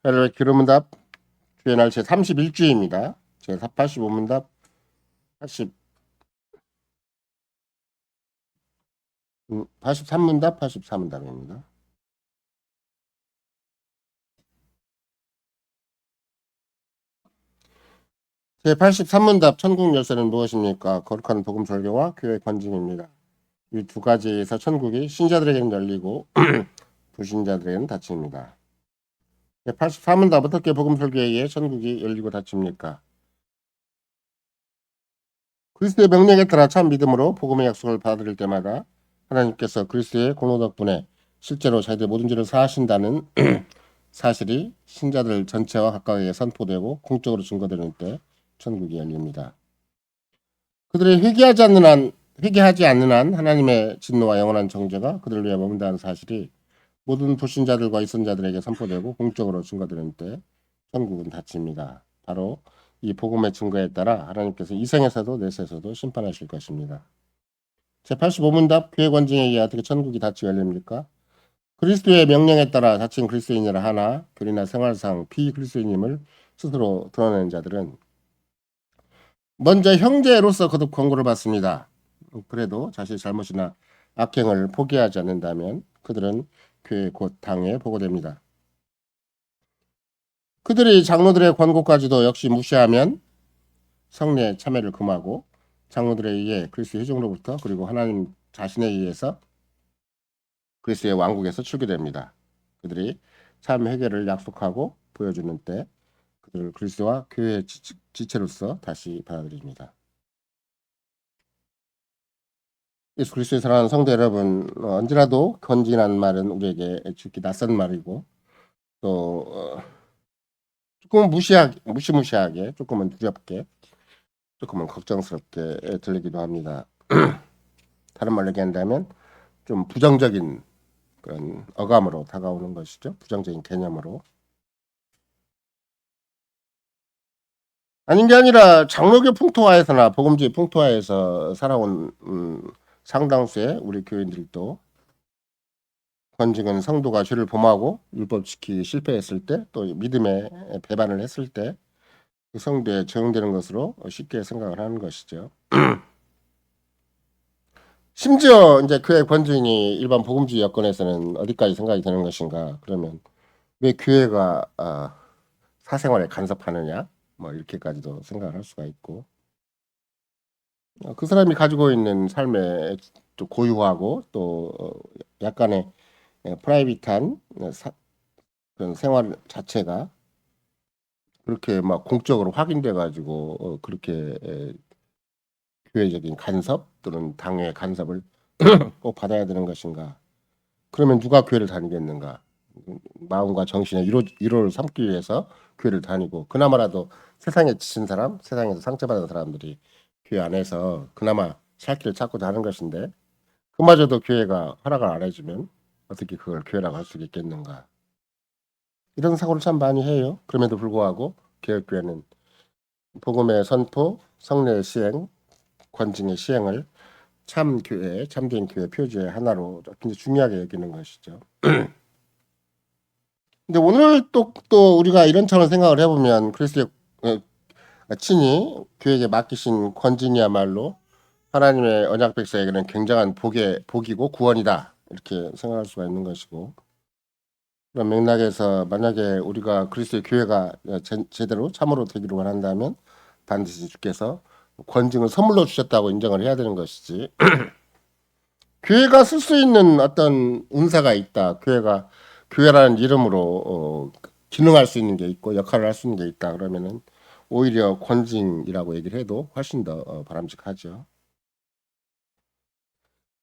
헬로의 기름문답 주의 날 제31주입니다. 제85문답 80, 83문답 84문답입니다. 제83문답 천국 열쇠는 무엇입니까? 거룩한 복음 설교와 교회 관증입니다. 이 두 가지에서 천국이 신자들에게는 열리고 불신자들에게는 닫힙니다. 제84문답 어떻게 복음 설교에 의해 천국이 열리고 닫힙니까? 그리스도의 명령에 따라 참 믿음으로 복음의 약속을 받아들일 때마다 하나님께서 그리스도의 공로 덕분에 실제로 자기들 모든 죄를 사하신다는 사실이 신자들 전체와 각각에게 선포되고 공적으로 증거되는 때 천국이 열립니다. 그들이 회개하지 않는 한 하나님의 진노와 영원한 정죄가 그들을 위해 머문다는 사실이 모든 불신자들과 이선자들에게 선포되고 공적으로 증거되는 때 천국은 닫힙니다. 바로 이 복음의 증거에 따라 하나님께서 이 생에서도 내세에서도 심판하실 것입니다. 제85문답 교회 권징에 의해 어떻게 천국이 닫히 열립니까? 그리스도의 명령에 따라 자칭 그리스도인이라 하나 교리나 생활상 비그리스도인임을 스스로 드러내는 자들은 먼저 형제로서 거듭 권고를 받습니다. 그래도 자신의 잘못이나 악행을 포기하지 않는다면 그들은 교회 곧 당에 보고됩니다. 그들이 장로들의 권고까지도 역시 무시하면 성례 참여를 금하고 장로들에 의해 그리스도 회중으로부터 그리고 하나님 자신에 의해서 그리스도의 왕국에서 출교됩니다. 그들이 참 회개를 약속하고 보여주는 때 그들을 그리스도와 교회의 지체로서 다시 받아들입니다. 예수 그리스도의 사랑하는 성도 여러분, 언제라도 건진한 말은 우리에게 죽기 낯선 말이고 또 조금은 무시무시하게 조금은 두렵게 조금은 걱정스럽게 들리기도 합니다. 다른 말로 얘기한다면 좀 부정적인 그런 어감으로 다가오는 것이죠. 부정적인 개념으로. 아닌 게 아니라 장로교 풍토화에서나 복음주의 풍토화에서 살아온 상당수의 우리 교인들도 권징은 성도가 죄를 범하고 율법 지키기 실패했을 때 또 믿음에 배반을 했을 때 그 성도에 적용되는 것으로 쉽게 생각을 하는 것이죠. 심지어 이제 교회 권징이 일반 복음주의 여건에서는 어디까지 생각이 되는 것인가? 그러면 왜 교회가 사생활에 간섭하느냐? 뭐 이렇게까지도 생각을 할 수가 있고 그 사람이 가지고 있는 삶의 또 고유하고 또 약간의 프라이빗한 그런 생활 자체가 그렇게 막 공적으로 확인돼 가지고 그렇게 교회적인 간섭 또는 당의 간섭을 꼭 받아야 되는 것인가? 그러면 누가 교회를 다니겠는가? 마음과 정신의 위로를 삼기 위해서 교회를 다니고 그나마라도 세상에 지친 사람, 세상에서 상처받은 사람들이 교회 안에서 그나마 살 길을 찾고자 하는 것인데 그마저도 교회가 허락을 안 해주면 어떻게 그걸 교회라고 할 수 있겠는가? 이런 사고를 참 많이 해요. 그럼에도 불구하고 개혁교회는 복음의 선포, 성례의 시행, 권징의 시행을 참 교회, 참된 교회 표지의 하나로 굉장히 중요하게 여기는 것이죠. 근데 오늘 또 우리가 이런 차원 생각을 해보면 그리스도의 친히 교회에게 맡기신 권징이야말로 하나님의 언약 백성에게는 굉장한 복이고 구원이다 이렇게 생각할 수가 있는 것이고 그런 맥락에서 만약에 우리가 그리스도의 교회가 제대로 참으로 되기를 원한다면 반드시 주께서 권징을 선물로 주셨다고 인정을 해야 되는 것이지 교회가 쓸 수 있는 어떤 은사가 있다. 교회라는 이름으로 기능할 수 있는 게 있고 역할을 할 수 있는 게 있다. 그러면은 오히려 권징이라고 얘기를 해도 훨씬 더 바람직하죠.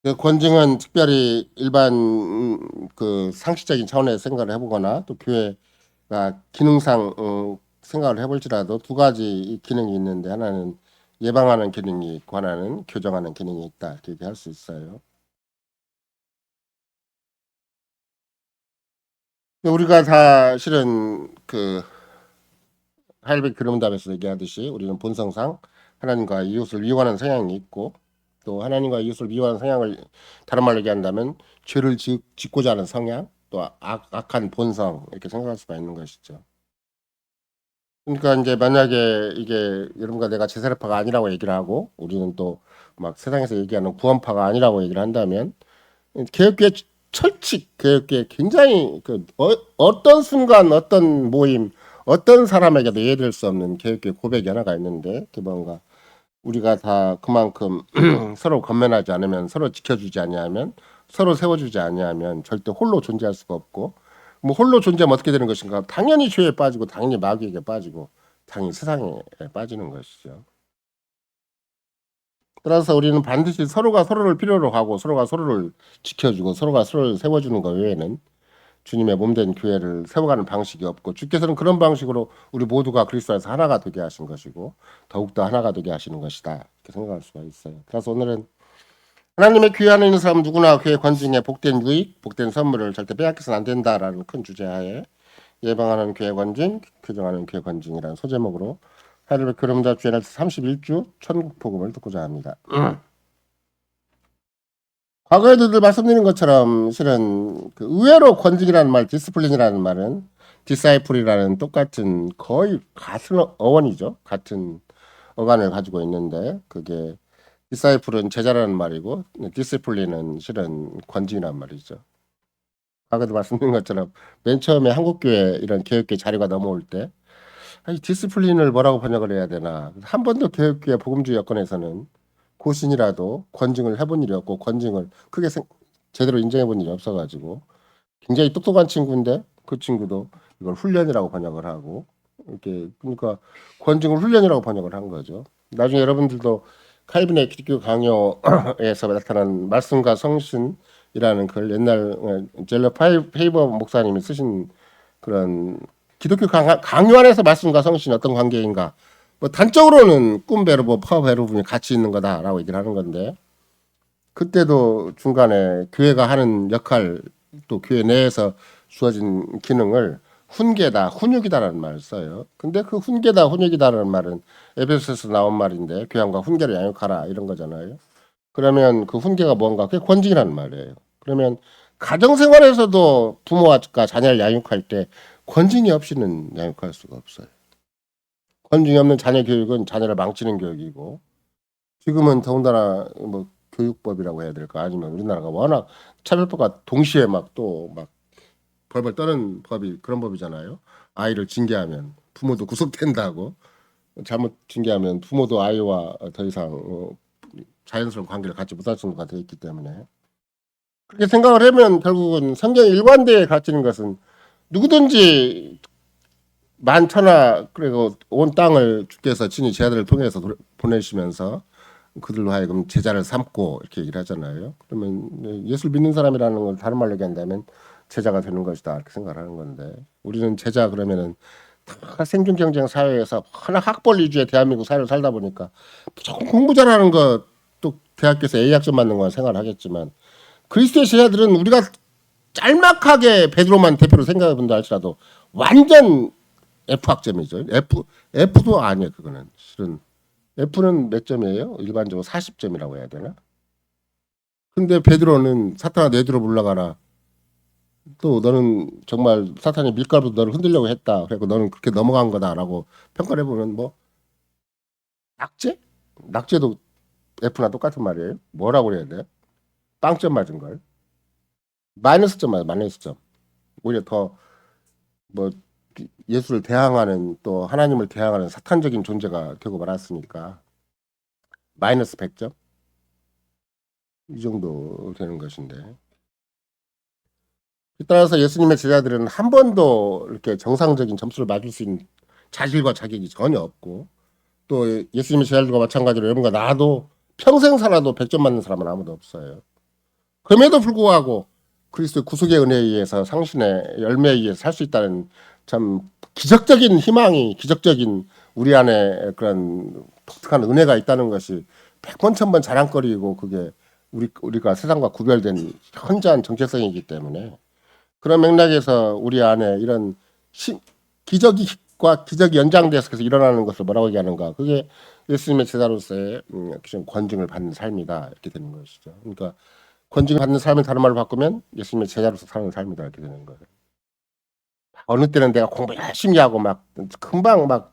그 권징은 특별히 일반 그 상식적인 차원에서 생각을 해보거나 또 교회가 기능상 생각을 해볼지라도 두 가지 기능이 있는데 하나는 예방하는 기능이 있고 하나는 교정하는 기능이 있다 이렇게 얘기할 수 있어요. 우리가 다 실은 그 하일백 그림답에서 얘기하듯이 우리는 본성상 하나님과 이웃을 미워하는 성향이 있고 또 하나님과 이웃을 미워하는 성향을 다른 말로 얘기한다면 죄를 짓고자 하는 성향 또 악한 본성 이렇게 생각할 수가 있는 것이죠. 그러니까 이제 만약에 이게 여러분과 내가 제사례파가 아니라고 얘기를 하고 우리는 또 막 세상에서 얘기하는 구원파가 아니라고 얘기를 한다면 개혁교회 철칙 개혁교회 굉장히 어떤 순간 어떤 모임 어떤 사람에게도 예의될 수 없는 개혁교회 고백이 하나가 있는데 그 뭔가 우리가 다 그만큼 서로 건면하지 않으면 서로 지켜주지 아니하면 서로 세워주지 아니하면 절대 홀로 존재할 수가 없고 뭐 홀로 존재하면 어떻게 되는 것인가 당연히 죄에 빠지고 당연히 마귀에게 빠지고 당연히 세상에 빠지는 것이죠. 따라서 우리는 반드시 서로가 서로를 필요로 하고 서로가 서로를 지켜주고 서로가 서로를 세워주는 것 외에는 주님의 몸된 교회를 세워가는 방식이 없고 주께서는 그런 방식으로 우리 모두가 그리스도 안에서 하나가 되게 하신 것이고 더욱더 하나가 되게 하시는 것이다 이렇게 생각할 수가 있어요. 그래서 오늘은 하나님의 교회 안에 있는 사람 누구나 교회 관중에 복된 유익, 복된 선물을 절대 빼앗겨서는 안 된다라는 큰 주제하에 예방하는 교회 관중, 교정하는 교회 관중이라는 소제목으로 하이델베르크 교련자 주연의 31주 천국 복음을 듣고자 합니다. 과거에도 늘 말씀드린 것처럼 실은 그 의외로 권직이라는 말, 디스플린이라는 말은 디사이플이라는 똑같은 거의 같은 어원이죠. 같은 어간을 가지고 있는데 그게 디사이플은 제자라는 말이고 디스플린은 실은 권직이라는 말이죠. 과거에도 말씀드린 것처럼 맨 처음에 한국교회 이런 개혁교회 자료가 넘어올 때 아니, 디스플린을 뭐라고 번역을 해야 되나 한 번도 개혁교회 복음주의 여건에서는 고신이라도 권징을 해본 일이 없고 권징을 크게 제대로 인정해 본 일이 없어가지고 굉장히 똑똑한 친구인데 그 친구도 이걸 훈련이라고 번역을 하고 이렇게 그러니까 권징을 훈련이라고 번역을 한 거죠. 나중에 여러분들도 칼빈의 기독교 강요에서 나타난 말씀과 성신이라는 글 옛날 젤러 페이버 목사님이 쓰신 그런 기독교 강요 안에서 말씀과 성신이 어떤 관계인가 뭐 단적으로는 꿈 베르보 파워 베르브이 같이 있는 거다라고 얘기를 하는 건데 그때도 중간에 교회가 하는 역할 또 교회 내에서 주어진 기능을 훈계다 훈육이다라는 말을 써요. 근데 그 훈계다 훈육이다라는 말은 에베소에서 나온 말인데 교양과 훈계를 양육하라 이런 거잖아요. 그러면 그 훈계가 뭔가 그게 권징이라는 말이에요. 그러면 가정생활에서도 부모와 자녀를 양육할 때 권징이 없이는 양육할 수가 없어요. 권징이 없는 자녀 교육은 자녀를 망치는 교육이고 지금은 더군다나 뭐 교육법이라고 해야 될까 아니면 우리나라가 워낙 차별법과 동시에 막 또 막 벌벌 떠는 법이 그런 법이잖아요. 아이를 징계하면 부모도 구속된다고 잘못 징계하면 부모도 아이와 더 이상 자연스러운 관계를 갖지 못할 정도가 되어 있기 때문에 그렇게 생각을 하면 결국은 성경 일관되게 가르치는 것은 누구든지 만천하 그리고 온 땅을 주께서 친히 제 아들을 통해서 보내시면서 그들로 하여금 제자를 삼고 이렇게 얘기를 하잖아요. 그러면 예수를 믿는 사람이라는 걸 다른 말로 얘기한다면 제자가 되는 것이다 이렇게 생각을 하는 건데 우리는 제자 그러면은 다 생존 경쟁 사회에서 하나 학벌 위주의 대한민국 사회를 살다 보니까 조금 공부 잘하는 거 또 대학교에서 A학점 맞는 건 생각을 하겠지만 그리스도의 제자들은 우리가 짤막하게 베드로만 대표로 생각해 본다 할지라도 완전 F학점이죠. F도 아니에요. 그거는 실은 F는 몇 점이에요? 일반적으로 40점이라고 해야 되나? 근데 베드로는 사탄아 내 뒤로 물러가라. 또 너는 정말 사탄이 밀가루로 너를 흔들려고 했다. 그래서 너는 그렇게 넘어간 거다라고 평가를 해보면 뭐 낙제? 낙제도 F나 똑같은 말이에요. 뭐라고 해야 돼? 빵점 맞은 걸. 마이너스 점 맞아. 마이너스 점. 오히려 더 뭐 예수를 대항하는 또 하나님을 대항하는 사탄적인 존재가 되고 말았으니까 마이너스 100점 이 정도 되는 것인데 따라서 예수님의 제자들은 한 번도 이렇게 정상적인 점수를 맞을 수 있는 자질과 자격이 전혀 없고 또 예수님의 제자들과 마찬가지로 여러분과 나도 평생 살아도 100점 맞는 사람은 아무도 없어요. 그럼에도 불구하고 그리스도의 구속의 은혜에 의해서 상신의 열매에 의해서 살 수 있다는 참 기적적인 희망이 기적적인 우리 안에 그런 독특한 은혜가 있다는 것이 100번 1000번 자랑거리고 그게 우리가 세상과 구별된 현저한 정체성이기 때문에 그런 맥락에서 우리 안에 이런 기적과 기적이 연장돼서 일어나는 것을 뭐라고 얘기하는가 그게 예수님의 제자로서의 권징을 받는 삶이다 이렇게 되는 것이죠. 그러니까 권징을 받는 삶을 다른 말로 바꾸면 예수님의 제자로서 사는 삶이다 이렇게 되는 거예요. 어느 때는 내가 공부 열심히 하고 막 금방 막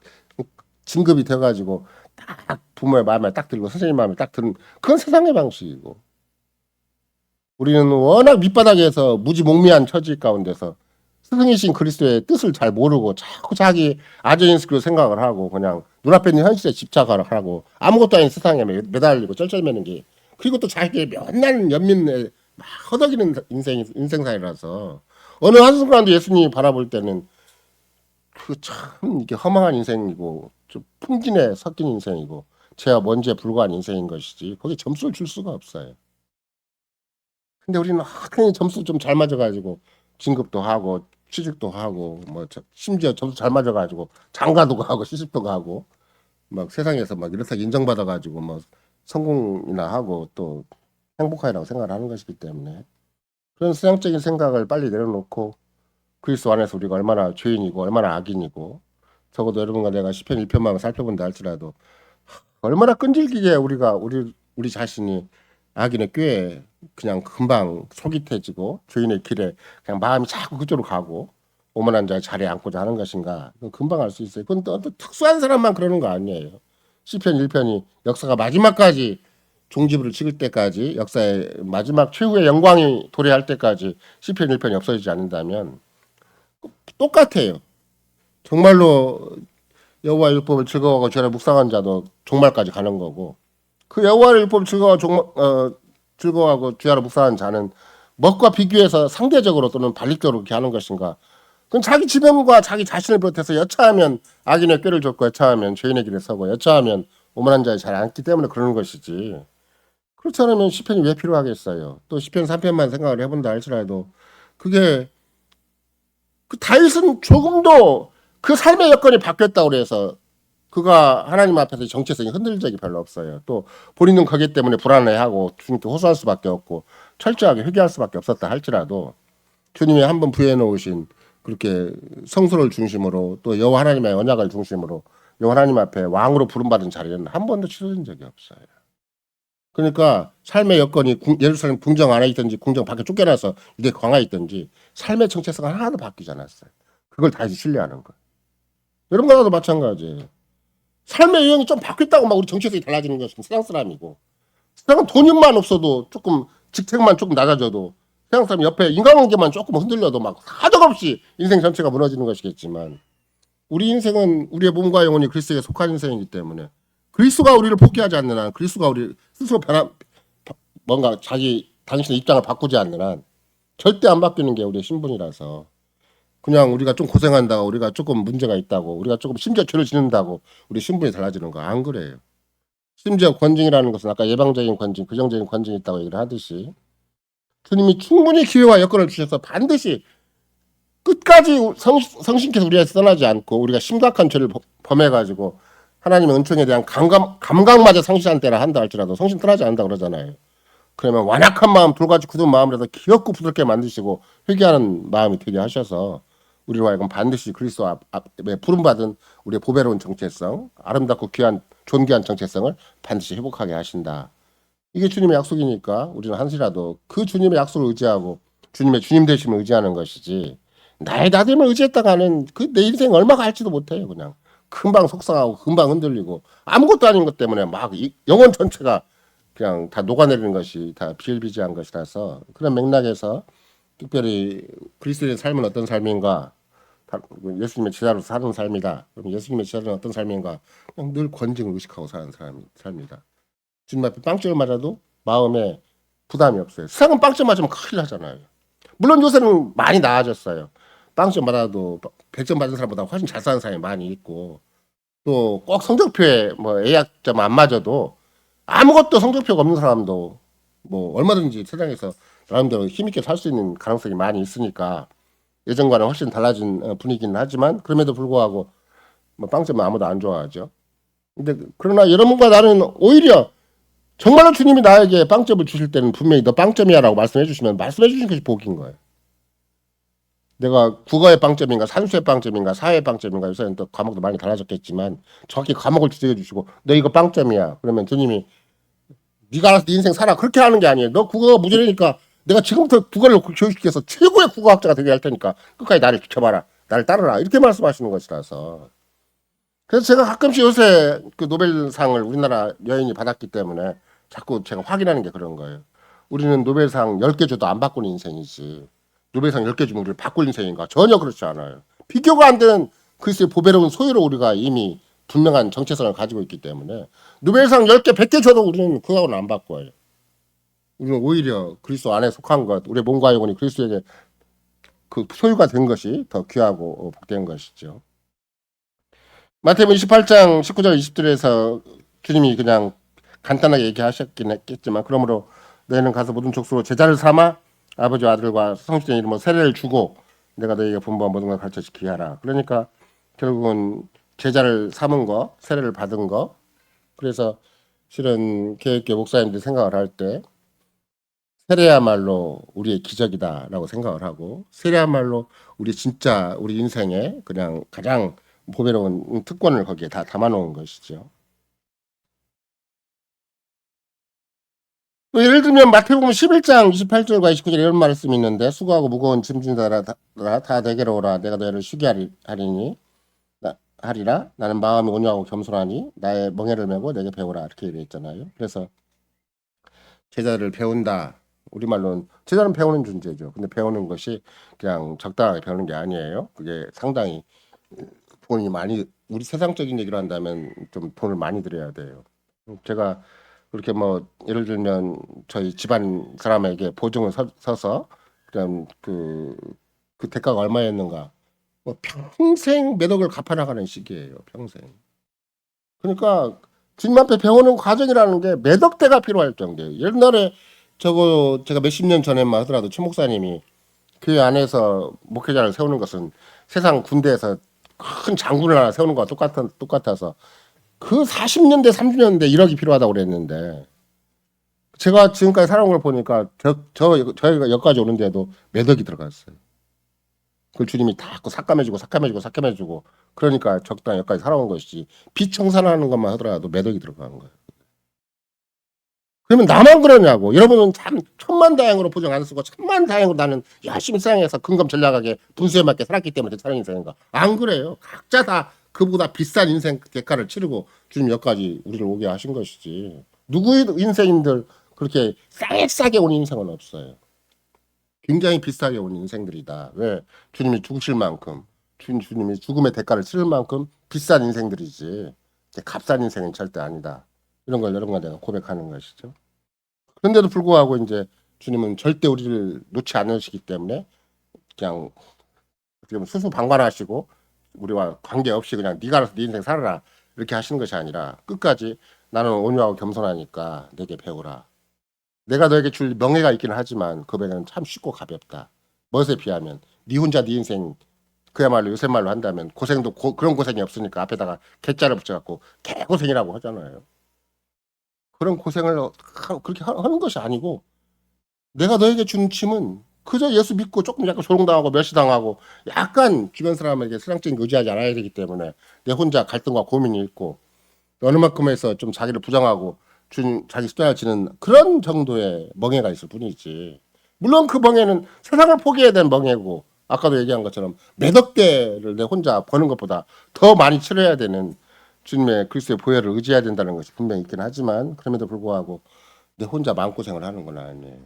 진급이 돼가지고 딱 부모의 마음에 딱 들고 선생님 마음에 딱 드는 그건 세상의 방식이고 우리는 워낙 밑바닥에서 무지몽미한 처지 가운데서 스승이신 그리스도의 뜻을 잘 모르고 자꾸 자기 아재인스키로 생각을 하고 그냥 눈앞에 있는 현실에 집착을 하고 아무것도 아닌 세상에 매달리고 쩔쩔매는 게 그리고 또 자기의 몇날 연민에 막 허덕이는 인생살이라서 어느 한순간도 예수님이 바라볼 때는 그 참 이게 허망한 인생이고 좀 풍진에 섞인 인생이고 죄와 먼지에 불과한 인생인 것이지 거기 점수를 줄 수가 없어요. 근데 우리는 하여튼 점수 좀 잘 맞아가지고 진급도 하고 취직도 하고 뭐 심지어 점수 잘 맞아가지고 장가도 가고 시집도 가고 막 세상에서 막 이렇게 인정받아가지고 뭐 성공이나 하고 또 행복하리라고 생각을 하는 것이기 때문에 그런 수양적인 생각을 빨리 내려놓고 그리스도 안에서 우리가 얼마나 죄인이고 얼마나 악인이고 적어도 여러분과 내가 시편 1편만 살펴본다 할지라도 얼마나 끈질기게 우리 자신이 악인의 꾀에 그냥 금방 솔깃해지고 죄인의 길에 그냥 마음이 자꾸 그쪽으로 가고 오만한 자의 자리에 앉고자 하는 것인가 금방 알 수 있어요. 그건 또 특수한 사람만 그러는 거 아니에요. 시편 1편이 역사가 마지막까지 종지부를 찍을 때까지 역사의 마지막 최후의 영광이 도래할 때까지 시편 1편이 없어지지 않는다면 똑같아요. 정말로 여호와 율법을 즐거워하고 죄를 묵상한 자도 종말까지 가는 거고 그 여호와의 율법을 즐거워하고 주야로 묵상한 자는 멋과 비교해서 상대적으로 또는 반립적으로 그렇게 하는 것인가? 그건 자기 지명과 자기 자신을 비롯해서 여차하면 악인의 꾀를 줬고 여차하면 죄인의 길에 서고 여차하면 오만한 자에 잘 앉기 때문에 그러는 것이지. 그렇지 않으면 시편이 왜 필요하겠어요? 또 시편 3편만 생각을 해본다 할지라도 그게 그 다윗은 조금도 그 삶의 여건이 바뀌었다고 그래서 그가 하나님 앞에서 정체성이 흔들린 적이 별로 없어요. 또 본인은 거기 때문에 불안해하고 주님께 호소할 수밖에 없고 철저하게 회개할 수밖에 없었다 할지라도 주님이 한번 부여해 놓으신 그렇게 성소를 중심으로 또 여호와 하나님의 언약을 중심으로 여호와 하나님 앞에 왕으로 부름받은 자리는 한 번도 치러진 적이 없어요. 그러니까 삶의 여건이 예루살렘 궁정 안에 있든지 궁정 밖에 쫓겨나서 유대 광야에 있든지 삶의 정체성은 하나도 바뀌지 않았어요. 그걸 다시 신뢰하는 거예요. 여러분과도 마찬가지예요. 삶의 유형이 좀 바뀌었다고 막 우리 정체성이 달라지는 것은 세상 사람이고 세상은 돈만 없어도 조금 직책만 조금 낮아져도 세상 사람 옆에 인간관계만 조금 흔들려도 막 하덕없이 인생 전체가 무너지는 것이겠지만 우리 인생은 우리의 몸과 영혼이 그리스도에 속한 인생이기 때문에 그리스도가 우리를 포기하지 않는 한 그리스도가 우리 스스로 뭔가 당신의 입장을 바꾸지 않는 한 절대 안 바뀌는 게 우리의 신분이라서 그냥 우리가 좀 고생한다고 우리가 조금 문제가 있다고 우리가 조금 심지어 죄를 짓는다고 우리 신분이 달라지는 거 안 그래요. 심지어 권징이라는 것은 아까 예방적인 권징, 부정적인 권징이 있다고 얘기를 하듯이 주님이 충분히 기회와 여건을 주셔서 반드시 끝까지 성신께서 우리에서 떠나지 않고 우리가 심각한 죄를 범해가지고 하나님의 은총에 대한 감각마저 상실한 때라 한다 할지라도 성신 떠나지 않는다 그러잖아요. 그러면 완악한 마음, 돌같이 굳은 마음이라도 기엽고 부드럽게 만드시고 회개하는 마음이 되게 하셔서 우리로 하여금 반드시 그리스도 앞에 부름받은 우리의 보배로운 정체성, 아름답고 귀한 존귀한 정체성을 반드시 회복하게 하신다. 이게 주님의 약속이니까 우리는 한시라도 그 주님의 약속을 의지하고 주님의 주님 되심을 의지하는 것이지 나의 나됨을 의지했다가는 그 내 인생 얼마 갈지도 못해요. 그냥 금방 속상하고 금방 흔들리고 아무것도 아닌 것 때문에 막 영혼 전체가 그냥 다 녹아내리는 것이 다 비일비재한 것이라서 그런 맥락에서 특별히 그리스도의 삶은 어떤 삶인가 예수님의 제자로 사는 삶이다. 그럼 예수님의 제자는 어떤 삶인가 그냥 늘 권징을 의식하고 사는 삶이다. 주님 앞에 빵점을 맞아도 마음에 부담이 없어요. 세상은 빵점 맞으면 큰일 나잖아요. 물론 요새는 많이 나아졌어요. 빵점 받아도 100점 받은 사람보다 훨씬 잘 사는 사람이 많이 있고 또 꼭 성적표에 뭐 A학점 안 맞아도 아무것도 성적표가 없는 사람도 뭐 얼마든지 세상에서 나름대로 힘있게 살 수 있는 가능성이 많이 있으니까 예전과는 훨씬 달라진 분위기는 하지만 그럼에도 불구하고 뭐 빵점은 아무도 안 좋아하죠. 근데 그러나 여러분과 나는 오히려 정말로 주님이 나에게 빵점을 주실 때는 분명히 너 빵점이야라고 말씀해 주시면 말씀해 주신 것이 복인 거예요. 내가 국어의 빵점인가 산수의 빵점인가 사회의 빵점인가 요새는 또 과목도 많이 달라졌겠지만 정확히 과목을 지적해 주시고 너 이거 빵점이야. 그러면 주님이 네가 알아서 네 인생 살아. 그렇게 하는 게 아니에요. 너 국어가 무지르니까 내가 지금부터 국어를 교육시켜서 최고의 국어학자가 되게 할 테니까 끝까지 나를 지켜봐라. 나를 따르라. 이렇게 말씀하시는 것이라서. 그래서 제가 가끔씩 요새 그 노벨상을 우리나라 여인이 받았기 때문에 자꾸 제가 확인하는 게 그런 거예요. 우리는 노벨상 10개 줘도 안 바꾸는 인생이지. 노벨상 10개 주면 우리를 바꿀 인생인가? 전혀 그렇지 않아요. 비교가 안 되는 글쎄 보배로운 소유로 우리가 이미 분명한 정체성을 가지고 있기 때문에 노벨상 10개, 100개 줘도 우리는 그거하고는 안 바꿔요. 우리는 오히려 그리스도 안에 속한 것, 우리의 몸과 영혼이 그리스도에게 그 소유가 된 것이 더 귀하고 복된 것이죠. 마태복음 28장 19절 20절에서 주님이 그냥 간단하게 얘기하셨긴 했겠지만 그러므로 너희는 가서 모든 족속으로 제자를 삼아 아버지와 아들과 성령의 이름으로 세례를 주고 내가 너희에게 분부한 모든 걸 가르쳐 지키게 하라. 그러니까 결국은 제자를 삼은 거, 세례를 받은 거. 그래서 실은 개혁교 목사님들이 생각을 할 때 세례야말로 우리의 기적이다라고 생각을 하고 세례야말로 우리 진짜 우리 인생에 그냥 가장 보배로운 특권을 거기에 다 담아놓은 것이죠. 예를 들면 마태복음 11장 28절과 29절에 이런 말씀이 있는데 수고하고 무거운 짐진 자라 다 내게로 오라 내가 너희를 쉬게 하리니 하리라 나는 마음이 온유하고 겸손하니 나의 멍에를 메고 내게 배우라 이렇게 얘기했잖아요. 그래서 제자를 배운다. 우리말로는 제자는 배우는 존재죠. 근데 배우는 것이 그냥 적당하게 배우는 게 아니에요. 그게 상당히 돈이 많이 우리 세상적인 얘기를 한다면 좀 돈을 많이 들여야 돼요. 제가 그렇게 뭐 예를 들면 저희 집안 사람에게 보증을 서서 그냥 그 대가가 얼마였는가 뭐 평생 몇 억을 갚아나가는 시기예요. 평생. 그러니까 주님 앞에 배우는 과정이라는 게 몇 억대가 필요할 정도예요. 옛날에 저거 제가 몇십 년 전에만 하더라도 최 목사님이 교회 안에서 목회자를 세우는 것은 세상 군대에서 큰 장군을 하나 세우는 거와 똑같아서 그 40년대 30년대 1억이 필요하다고 그랬는데 제가 지금까지 살아온 걸 보니까 저희가 여기까지 오는데도 몇 억이 들어갔어요. 그걸 주님이 다 삭감해주고 그러니까 적당히 여기까지 살아온 것이지 빚 청산하는 것만 하더라도 몇 억이 들어가는 거예요. 그러면 나만 그러냐고. 여러분은 참 천만다행으로 보증 안 쓰고 천만다행으로 나는 열심히 사랑해서 근검 전략하게 분수에 맞게 살았기 때문에 사는 인생인가. 안 그래요. 각자 다 그보다 비싼 인생 대가를 치르고 주님 여기까지 우리를 오게 하신 것이지. 누구의 인생인들 그렇게 싸게 온 인생은 없어요. 굉장히 비싸게 온 인생들이다. 왜? 주님이 죽으실 만큼 주님이 죽음의 대가를 치를 만큼 비싼 인생들이지. 값싼 인생은 절대 아니다. 이런 걸 여러분과 내가 고백하는 것이죠. 그런데도 불구하고 이제 주님은 절대 우리를 놓지 않으시기 때문에 그냥 수수방관하시고 우리와 관계없이 그냥 네가 알아서 네 인생 살아라 이렇게 하시는 것이 아니라 끝까지 나는 온유하고 겸손하니까 내게 배우라. 내가 너에게 줄 명예가 있기는 하지만 그 명예는 참 쉽고 가볍다. 무엇에 비하면 네 혼자 네 인생 그야말로 요새 말로 한다면 고생도 그런 고생이 없으니까 앞에다가 개자를 붙여갖고 개고생이라고 하잖아요. 그런 고생을 그렇게 하는 것이 아니고 내가 너에게 준 짐은 그저 예수 믿고 조금 약간 조롱당하고 멸시당하고 약간 주변 사람에게 신앙적인 거 의지하지 않아야 되기 때문에 내 혼자 갈등과 고민이 있고 어느 만큼에서 좀 자기를 부정하고 자기 숫자를 지는 그런 정도의 멍해가 있을 뿐이지. 물론 그 멍해는 세상을 포기해야 되는 멍해고 아까도 얘기한 것처럼 몇 억대를 내 혼자 버는 것보다 더 많이 치러야 되는 주님의 그리스도의 보혈을 의지해야 된다는 것이 분명히 있긴 하지만 그럼에도 불구하고 내 혼자 마음고생을 하는 건 아니에요.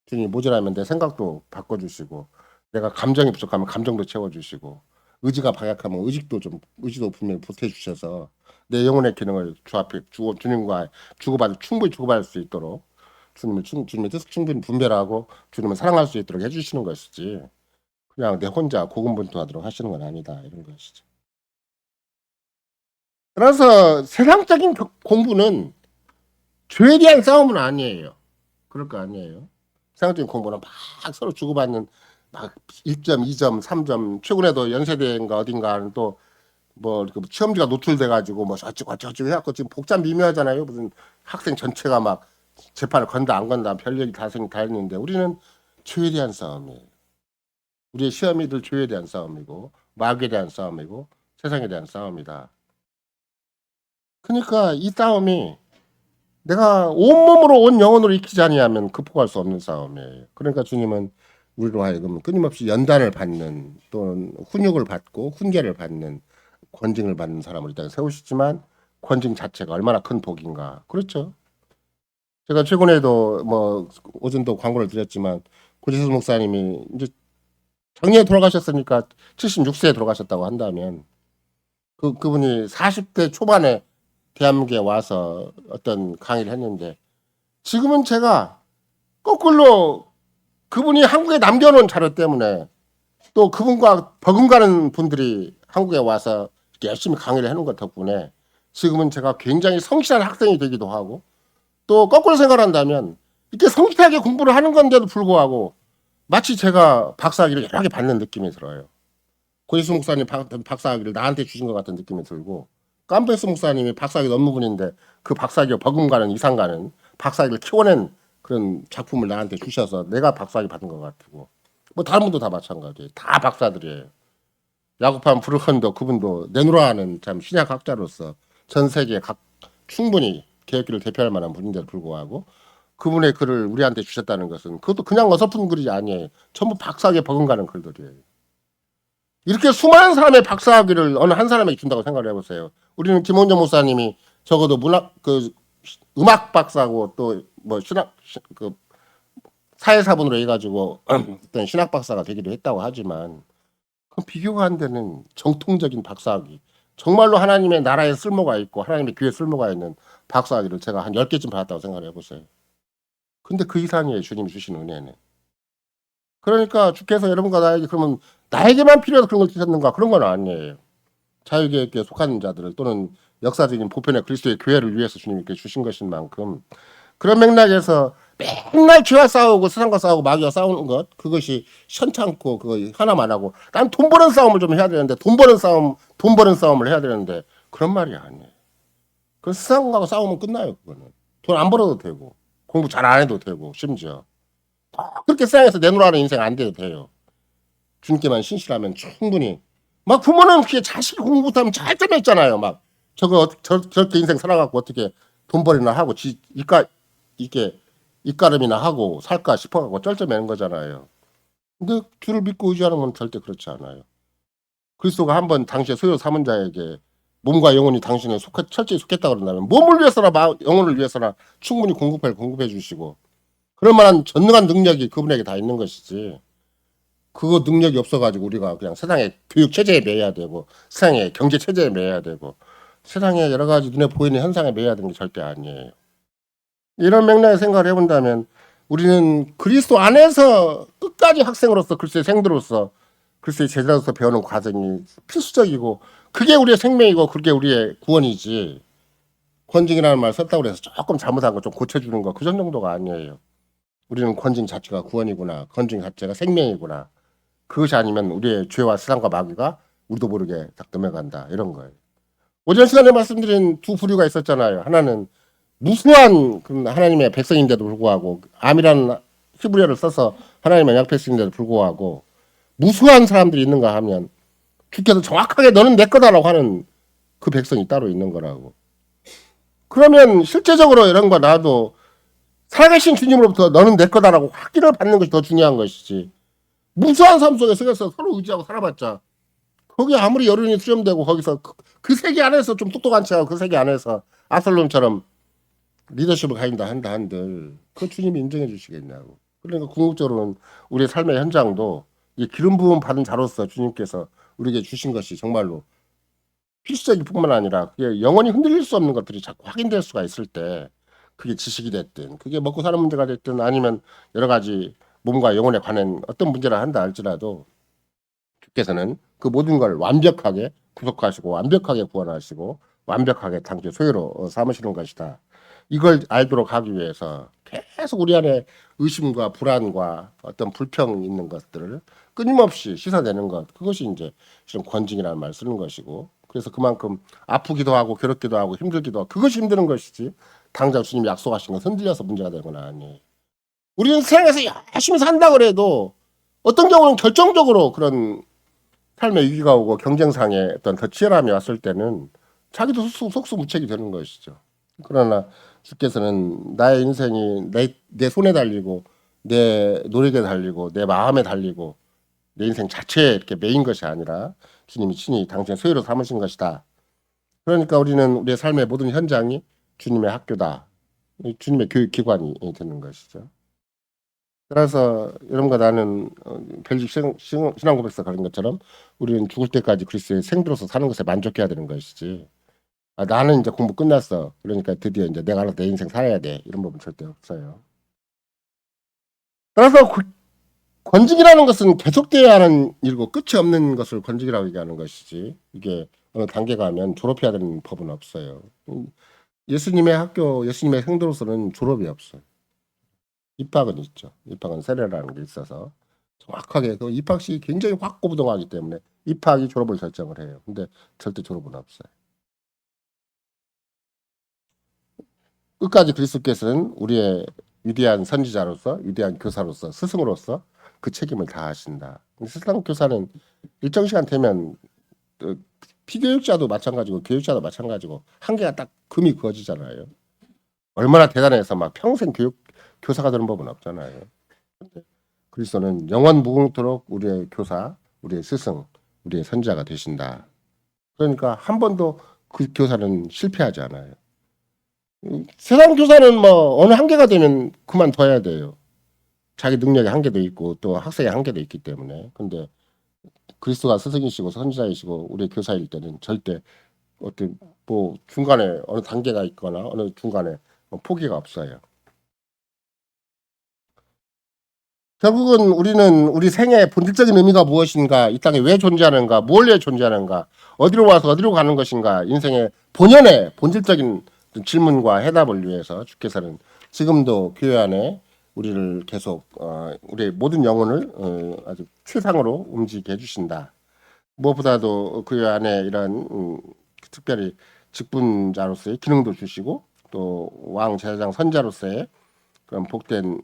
주님이 모자라면 내 생각도 바꿔주시고 내가 감정이 부족하면 감정도 채워주시고 의지가 박약하면 의지도 분명히 보태주셔서 내 영혼의 기능을 주 앞에 주님과 충분히 주고받을 수 있도록 주님의 뜻을 충분히 분별하고 주님을 사랑할 수 있도록 해주시는 것이지 그냥 내 혼자 고군분투하도록 하시는 건 아니다 이런 것이죠. 그래서 세상적인 공부는 죄에 대한 싸움은 아니에요. 그럴 거 아니에요. 세상적인 공부는 막 서로 주고받는 막 1점, 2점, 3점 최근에도 연세대인가 어딘가 또 뭐 시험지가 노출돼 가지고 뭐 저쪽 해갖고 지금 복잡 미묘하잖아요. 무슨 학생 전체가 막 재판을 건다 안 건다 별 얘기 다 했는데 우리는 죄에 대한 싸움이에요. 우리의 시험이들 죄에 대한 싸움이고 마귀에 대한 싸움이고 세상에 대한 싸움이다. 그러니까 이 싸움이 내가 온몸으로 온 영혼으로 익히지 아니하면 극복할 수 없는 싸움이에요. 그러니까 주님은 우리로 하여금 끊임없이 연단을 받는 또는 훈육을 받고 훈계를 받는 권징을 받는 사람을 이 땅에 세우시지만 권징 자체가 얼마나 큰 복인가. 그렇죠. 제가 최근에도 뭐 오전도 광고를 드렸지만 고지수 목사님이 이제 작년에 돌아가셨으니까 76세에 돌아가셨다고 한다면 그분이 40대 초반에 대한민국에 와서 어떤 강의를 했는데 지금은 제가 거꾸로 그분이 한국에 남겨놓은 자료 때문에 또 그분과 버금가는 분들이 한국에 와서 열심히 강의를 해놓은 것 덕분에 지금은 제가 굉장히 성실한 학생이 되기도 하고 또 거꾸로 생각한다면 이렇게 성실하게 공부를 하는 건데도 불구하고 마치 제가 박사학위를 여러 개 받는 느낌이 들어요. 고예수 목사님 박사학위를 나한테 주신 것 같은 느낌이 들고 깜베스 목사님이 박사학위 논문인데 그 박사학위 버금가는 이상가는 박사학위를 키워낸 그런 작품을 나한테 주셔서 내가 박사학위 받은 것 같고 뭐 다른 분도 다 마찬가지예요. 다 박사들이에요. 야곱한 브루컨도 그분도 내노라하는 참 신약학자로서 전 세계 각 충분히 개혁기를 대표할 만한 분인데도 불구하고 그분의 글을 우리한테 주셨다는 것은 그것도 그냥 어설픈 글이 아니에요. 전부 박사학위에 버금가는 글들이에요. 이렇게 수많은 사람의 박사학위를 어느 한 사람에게 준다고 생각을 해보세요. 우리는 김원정 목사님이 적어도 음악 박사고 또 뭐 신학 사회사분으로 해가지고 어떤 신학 박사가 되기도 했다고 하지만 그 비교가 안 되는 정통적인 박사학위, 정말로 하나님의 나라에 쓸모가 있고 하나님의 교회에 쓸모가 있는 박사학위를 제가 한 10개쯤 받았다고 생각을 해보세요. 근데 그 이상이에요. 주님이 주신 은혜는. 그러니까 주께서 여러분과 나에게 그러면 나에게만 필요해서 그런 걸 주셨는가? 그런 건 아니에요. 자유계획에 속한 자들을 또는 역사적인 보편의 그리스도의 교회를 위해서 주님께 주신 것인 만큼 그런 맥락에서 맨날 죄와 싸우고 세상과 싸우고 마귀와 싸우는 것 그것이 현찮고 그거 하나만 하고 난 돈 버는 싸움을 좀 해야 되는데 돈 버는 싸움을 해야 되는데 그런 말이 아니에요. 그 세상하고 싸우면 끝나요. 그거는 돈 안 벌어도 되고 공부 잘 안 해도 되고 심지어 그렇게 세상에서 내놓으라는 인생 안 돼도 돼요. 주님께만 신실하면 충분히 막 부모는 그게 자식이 공부 못하면 짤짤했잖아요. 막 저렇게 인생 살아갖고 어떻게 돈 벌이나 하고 이게 입가름이나 하고 살까 싶어갖고 쩔쩔매는 거잖아요. 근데 주를 믿고 의지하는 건 절대 그렇지 않아요. 그리스도가 한번 당시에 소요 삼은 자에게 몸과 영혼이 당신을 철저히 속했다 그런다면 몸을 위해서나 영혼을 위해서나 충분히 공급해 주시고 그럴 만한 전능한 능력이 그분에게 다 있는 것이지 그거 능력이 없어가지고 우리가 그냥 세상의 교육 체제에 매여야 되고 세상의 경제 체제에 매여야 되고 세상에 여러 가지 눈에 보이는 현상에 매여야 되는 게 절대 아니에요. 이런 맥락에 생각을 해본다면 우리는 그리스도 안에서 끝까지 학생으로서 글쎄 생도로서 글쎄 제자로서 배우는 과정이 필수적이고 그게 우리의 생명이고 그게 우리의 구원이지 권징이라는 말 썼다고 해서 조금 잘못한 거 좀 고쳐주는 거 그 정도가 아니에요. 우리는 권징 자체가 구원이구나. 권징 자체가 생명이구나. 그것이 아니면 우리의 죄와 세상과 마귀가 우리도 모르게 딱 넘어간다. 이런 거예요. 오전 시간에 말씀드린 두 부류가 있었잖아요. 하나는 무수한 하나님의 백성인데도 불구하고 암이라는 히브리어를 써서 하나님의 약백성인데도 불구하고 무수한 사람들이 있는가 하면 주께서 정확하게 너는 내 거다라고 하는 그 백성이 따로 있는 거라고. 그러면 실제적으로 이런 거 나도 살아계신 주님으로부터 너는 내 거다라고 확인을 받는 것이 더 중요한 것이지. 무수한 삶 속에서 서로 의지하고 살아봤자 거기 아무리 여론이 수렴되고 거기서 그 세계 안에서 좀 똑똑한 척하고 그 세계 안에서 압살롬처럼 리더십을 가진다 한들 그 주님이 인정해 주시겠냐고. 그러니까 궁극적으로는 우리의 삶의 현장도 이 기름 부음 받은 자로서 주님께서 우리에게 주신 것이 정말로 필수적일 뿐만 아니라 그게 영원히 흔들릴 수 없는 것들이 자꾸 확인될 수가 있을 때 그게 지식이 됐든 그게 먹고 사는 문제가 됐든 아니면 여러 가지 몸과 영혼에 관한 어떤 문제라 한다 할지라도 주께서는 그 모든 걸 완벽하게 구속하시고 완벽하게 구원하시고 완벽하게 당신 소유로 삼으시는 것이다. 이걸 알도록 하기 위해서 계속 우리 안에 의심과 불안과 어떤 불평 있는 것들을 끊임없이 씻어내는 것 그것이 이제 좀 권징이라는 말을 쓰는 것이고 그래서 그만큼 아프기도 하고 괴롭기도 하고 힘들기도 하고 그것이 힘드는 것이지 당장 주님이 약속하신 건 흔들려서 문제가 되는 건 아니에요. 우리는 세상에서 열심히 산다 그래도 어떤 경우는 결정적으로 그런 삶의 위기가 오고 경쟁상의 어떤 더 치열함이 왔을 때는 자기도 속수무책이 되는 것이죠. 그러나 주께서는 나의 인생이 내 손에 달리고 내 노력에 달리고 내 마음에 달리고 내 인생 자체에 이렇게 매인 것이 아니라 주님이 친히 당신의 소유로 삼으신 것이다. 그러니까 우리는 우리의 삶의 모든 현장이 주님의 학교다. 주님의 교육기관이 되는 것이죠. 따라서 여러분과 나는 벨직 신앙고백서 가는 것처럼 우리는 죽을 때까지 그리스도의 생들로서 사는 것에 만족해야 되는 것이지. 나는 이제 공부 끝났어. 그러니까 드디어 이제 내가 알아서 내 인생 살아야 돼. 이런 부분 절대 없어요. 따라서 권직이라는 것은 계속되어야 하는 일이고 끝이 없는 것을 권직이라고 얘기하는 것이지. 이게 어느 단계 가면 졸업해야 되는 법은 없어요. 예수님의 학교, 예수님의 생도로서는 졸업이 없어요. 입학은 있죠. 입학은 세례라는 게 있어서 정확하게 그 입학식이 굉장히 확고부동하기 때문에 입학이 졸업을 결정을 해요. 근데 절대 졸업은 없어요. 끝까지 그리스도께서는 우리의 위대한 선지자로서, 위대한 교사로서, 스승으로서 그 책임을 다하신다. 세상 교사는 일정 시간 되면 피교육자도 마찬가지고 교육자도 마찬가지고 한계가 딱 금이 그어지잖아요. 얼마나 대단해서 막 평생 교사가 되는 법은 없잖아요. 근데 그리스도는 영원 무궁토록 우리의 교사, 우리의 스승, 우리의 선지자가 되신다. 그러니까 한 번도 그 교사는 실패하지 않아요. 세상 교사는 뭐 어느 한계가 되면 그만둬야 돼요. 자기 능력의 한계도 있고 또 학생의 한계도 있기 때문에. 근데 그리스도가 스승이시고 선지자이시고 우리 교사일 때는 절대 어떤 뭐 중간에 어느 단계가 있거나 어느 중간에 포기가 없어요. 결국은 우리는 우리 생애의 본질적인 의미가 무엇인가, 이 땅에 왜 존재하는가, 뭘 위해 존재하는가, 어디로 와서 어디로 가는 것인가, 인생의 본연의 본질적인 질문과 해답을 위해서 주께서는 지금도 교회 안에 우리를 계속 우리의 모든 영혼을 아주 최상으로 움직이게 해주신다. 무엇보다도 교회 안에 이런 특별히 직분자로서의 기능도 주시고 또 왕 제사장 선자로서의 그런 복된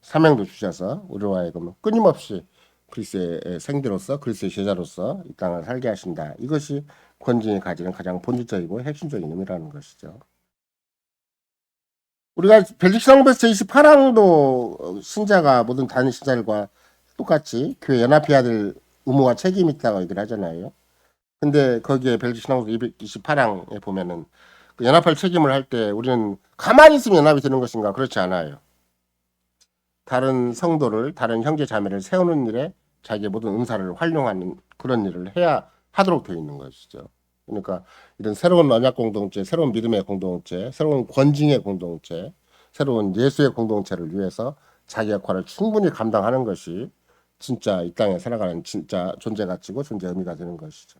사명도 주셔서 우리와 하여금 끊임없이 그리스도의 생대로서 그리스도의 제자로서 이 땅을 살게 하신다. 이것이 권징이 가지는 가장 본질적이고 핵심적인 의미라는 것이죠. 우리가 벨직상고백서 28항도 신자가 모든 다른 신자들과 똑같이 교회 연합해야 될 의무와 책임이 있다고 얘기를 하잖아요. 근데 거기에 벨직상고백서 228항에 보면은 그 연합할 책임을 할 때 우리는 가만히 있으면 연합이 되는 것인가? 그렇지 않아요. 다른 성도를, 다른 형제 자매를 세우는 일에 자기의 모든 은사를 활용하는 그런 일을 해야 하도록 되어 있는 것이죠. 그러니까 이런 새로운 언약 공동체, 새로운 믿음의 공동체, 새로운 권징의 공동체, 새로운 예수의 공동체를 위해서 자기 역할을 충분히 감당하는 것이 진짜 이 땅에 살아가는 진짜 존재 가치고 존재 의미가 되는 것이죠.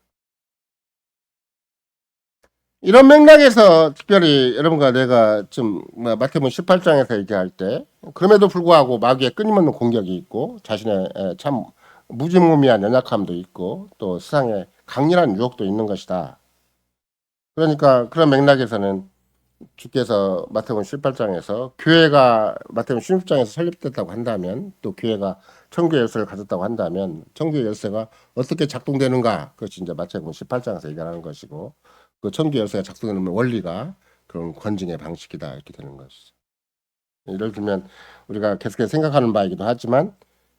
이런 맥락에서 특별히 여러분과 내가 좀 마태복음 18장에서 얘기할 때 그럼에도 불구하고 마귀의 끊임없는 공격이 있고 자신의 참 무지무미한 연약함도 있고 또 세상에 강렬한 유혹도 있는 것이다. 그러니까 그런 맥락에서는 주께서 마태복음 18장에서 교회가 마태복음 16장에서 설립됐다고 한다면 또 교회가 천국의 열쇠를 가졌다고 한다면 천국의 열쇠가 어떻게 작동되는가 그것이 이제 마태복음 18장에서 얘기하는 것이고 그 천국의 열쇠가 작동되는 원리가 그런 권징의 방식이다 이렇게 되는 것이죠. 예를 들면 우리가 계속해서 생각하는 바이기도 하지만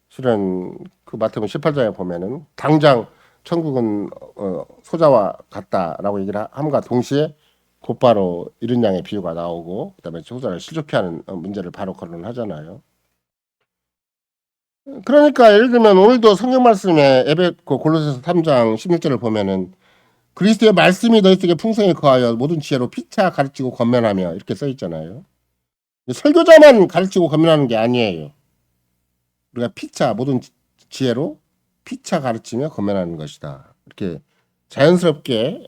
실은 그 마태복음 18장에 보면은 당장 천국은 소자와 같다라고 얘기를 함과 동시에 곧바로 이른 양의 비유가 나오고 그다음에 소자를 실족해 하는 문제를 바로 거론하잖아요. 그러니까 예를 들면 오늘도 성경 말씀에 골로새서 3장 16절을 보면은 그리스도의 말씀이 너희 속에 풍성히 거하여 모든 지혜로 피차 가르치고 권면하며 이렇게 써 있잖아요. 설교자만 가르치고 권면하는 게 아니에요. 우리가 피차 모든 지혜로 피차 가르치며 권면하는 것이다. 이렇게 자연스럽게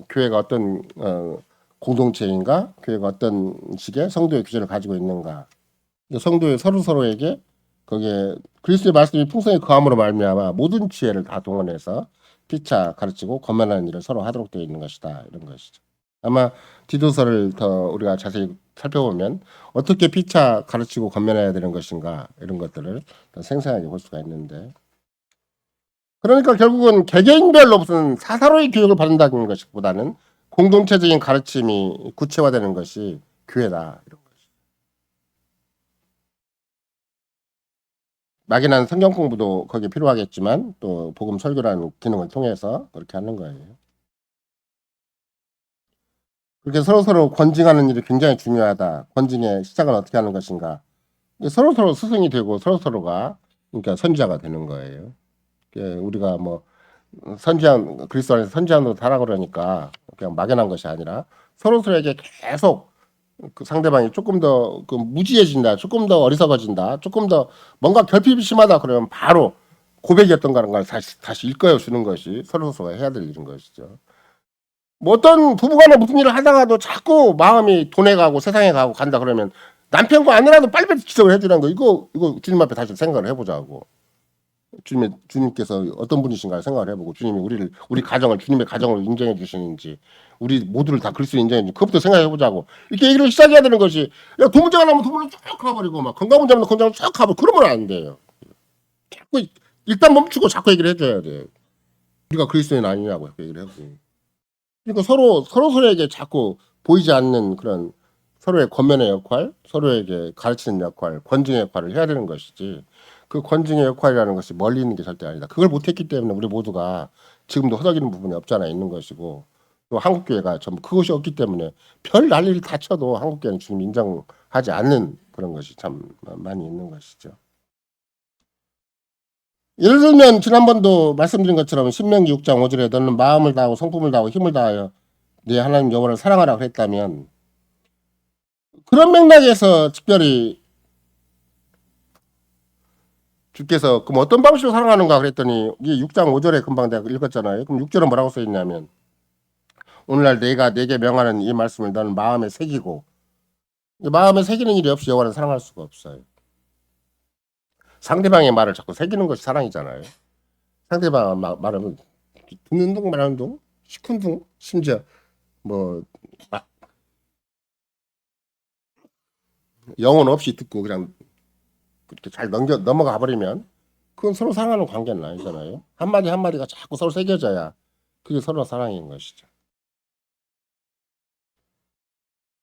교회가 어떤 공동체인가, 교회가 어떤 식의 성도의 규제를 가지고 있는가, 성도의 서로에게 거기에 그리스도의 말씀이 풍성히 거함으로 말미암아 모든 지혜를 다 동원해서 피차 가르치고 권면하는 일을 서로 하도록 되어 있는 것이다. 이런 것이죠. 아마 디도서를 더 우리가 자세히 살펴보면 어떻게 피차 가르치고 권면해야 되는 것인가 이런 것들을 더 생생하게 볼 수가 있는데 그러니까 결국은 개개인별로 무슨 사사로이 교육을 받는다는 것보다는 공동체적인 가르침이 구체화되는 것이 교회다 이런 거지. 막연한 성경 공부도 거기에 필요하겠지만 또 복음 설교라는 기능을 통해서 그렇게 하는 거예요. 그렇게 서로서로 권징하는 일이 굉장히 중요하다. 권징의 시작은 어떻게 하는 것인가. 서로서로 스승이 되고 서로서로가 그러니까 선지자가 되는 거예요. 우리가 뭐 선지한 그리스도 안에서 선지한으로 달라고 그러니까 그냥 막연한 것이 아니라 서로서로에게 계속 그 상대방이 조금 더 그 무지해진다, 조금 더 어리석어진다, 조금 더 뭔가 결핍이 심하다 그러면 바로 고백이었던 거라는 걸 다시 일깨워 주는 것이 서로서로가 해야 될 일인 것이죠. 뭐 어떤 부부간에 무슨 일을 하다가도 자꾸 마음이 돈에 가고 세상에 가고 간다 그러면 남편과 아내라도 빨리빨리 지적을 해주는 거 이거 주님 앞에 다시 생각을 해보자고. 주님께서 어떤 분이신가 생각을 해보고 주님이 우리 가정을 주님의 가정을 인정해 주시는지 우리 모두를 다 그리스도 인정해 주는지 그것부터 생각해 보자고 이렇게 얘기를 시작해야 되는 것이 야 돈 문제가 나면 돈 문제 쭉 가버리고 막 건강 문제면 건강 쭉 가버리고 그러면 안 돼요. 자꾸 일단 멈추고 자꾸 얘기를 해줘야 돼요. 우리가 그리스도인 아니냐고 얘기를 하고. 그러니까 서로에게 자꾸 보이지 않는 그런 서로의 권면의 역할, 서로에게 가르치는 역할, 권징의 역할을 해야 되는 것이지. 그 권징의 역할이라는 것이 멀리 있는 게 절대 아니다. 그걸 못했기 때문에 우리 모두가 지금도 허덕이는 부분이 없잖아 있는 것이고 또 한국교회가 전부 그것이 없기 때문에 별 난리를 다 쳐도 한국교회는 주님 인정하지 않는 그런 것이 참 많이 있는 것이죠. 예를 들면 지난번도 말씀드린 것처럼 신명기 6장 5절에 너는 마음을 다하고 성품을 다하고 힘을 다하여 네 하나님 여호와를 사랑하라 그랬다면 그런 맥락에서 특별히 주께서 그럼 어떤 방식으로 사랑하는가 그랬더니 이게 6장 5절에 금방 내가 읽었잖아요. 그럼 6절은 뭐라고 써 있냐면 오늘날 내가 네게 명하는 이 말씀을 너는 마음에 새기고 마음에 새기는 일이 없이 여호와를 사랑할 수가 없어요. 상대방의 말을 자꾸 새기는 것이 사랑이잖아요. 상대방 말하면 듣는 둥 말하는 둥 시큰둥 심지어 뭐 영혼 없이 듣고 그냥 그렇게 잘 넘어가 버리면 그건 서로 사랑하는 관계는 아니잖아요. 한마디 한마디가 자꾸 서로 새겨져야 그게 서로 사랑인 것이죠.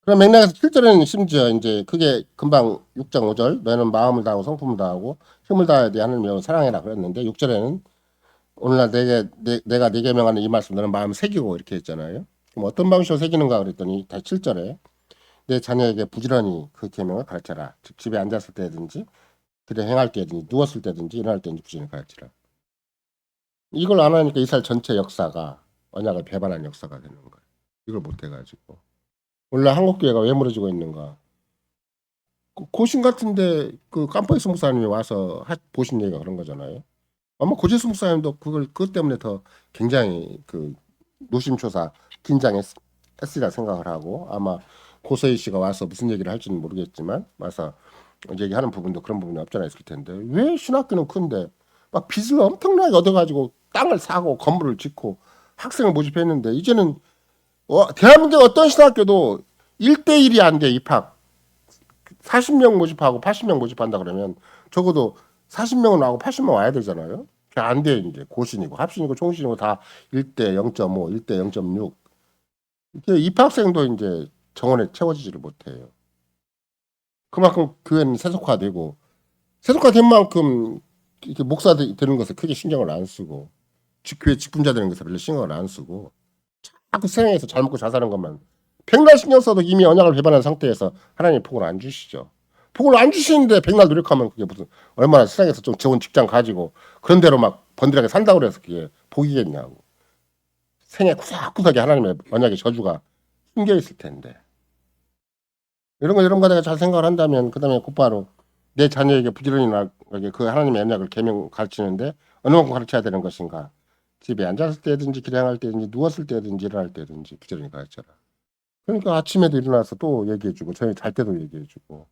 그런 맥락에서 7절에는 심지어 이제 그게 금방 6장 5절 너는 마음을 다하고 성품을 다하고 힘을 다해야 돼 하나님 여호와를 사랑해라 그랬는데 6절에는 오늘날 내가 네게 명하는 이 말씀 너는 마음을 새기고 이렇게 했잖아요. 그럼 어떤 방식으로 새기는가 그랬더니 다시 7절에 내 자녀에게 부지런히 그 계명을 가르쳐라. 즉 집에 앉았을 때든지 길에 행할 때든지 누웠을 때든지 일어날 때든지 부지런히 가르치라. 이걸 안 하니까 이스라엘 전체 역사가 언약을 배반한 역사가 되는 거예요. 이걸 못 해가지고 원래 한국교회가 왜 무너지고 있는가? 고신 같은데 그 깜포이스 목사님이 와서 보신 얘기가 그런 거잖아요. 아마 고재수 목사님도 그것 때문에 더 굉장히 그 노심초사 긴장했으리라 생각을 하고 아마 고서희 씨가 와서 무슨 얘기를 할지는 모르겠지만 와서 얘기하는 부분도 그런 부분이 없잖아 있을 텐데 왜 신학교는 큰데 막 빚을 엄청나게 얻어가지고 땅을 사고 건물을 짓고 학생을 모집했는데 이제는 대한민국 어떤 신학교도 1대1이 안 돼 입학 40명 모집하고 80명 모집한다 그러면 적어도 40명은 나오고 80명 와야 되잖아요. 안 돼 이제 고신이고 합신이고 총신이고 다 1대 0.5, 1대 0.6 입학생도 이제 정원에 채워지지를 못해요. 그만큼 교회는 세속화되고 세속화된 만큼 이렇게 목사 되는 것에 크게 신경을 안 쓰고 교회 직분자 되는 것에 별로 신경을 안 쓰고 자꾸 세상에서 잘 먹고 잘 사는 것만 백날 신경 써도 이미 언약을 배반한 상태에서 하나님이 복을 안 주시죠. 복을 안 주시는데 백날 노력하면 그게 무슨 얼마나 세상에서 좀 좋은 직장 가지고 그런 대로 막 번들하게 산다고 그래서 그게 복이겠냐고. 생애 구석구석에 하나님의 언약의 저주가 숨겨 있을 텐데. 이런 거 내가 잘 생각을 한다면 그다음에 곧바로 내 자녀에게 부지런히 나게 그 하나님의 언약을 계명 가르치는데 어느 만큼 가르쳐야 되는 것인가. 집에 앉았을 때든지 길행할 때든지 누웠을 때든지 일어날 때든지 부지런히 가르쳐라. 그러니까 아침에도 일어나서 또 얘기해주고 저희 잘 때도 얘기해주고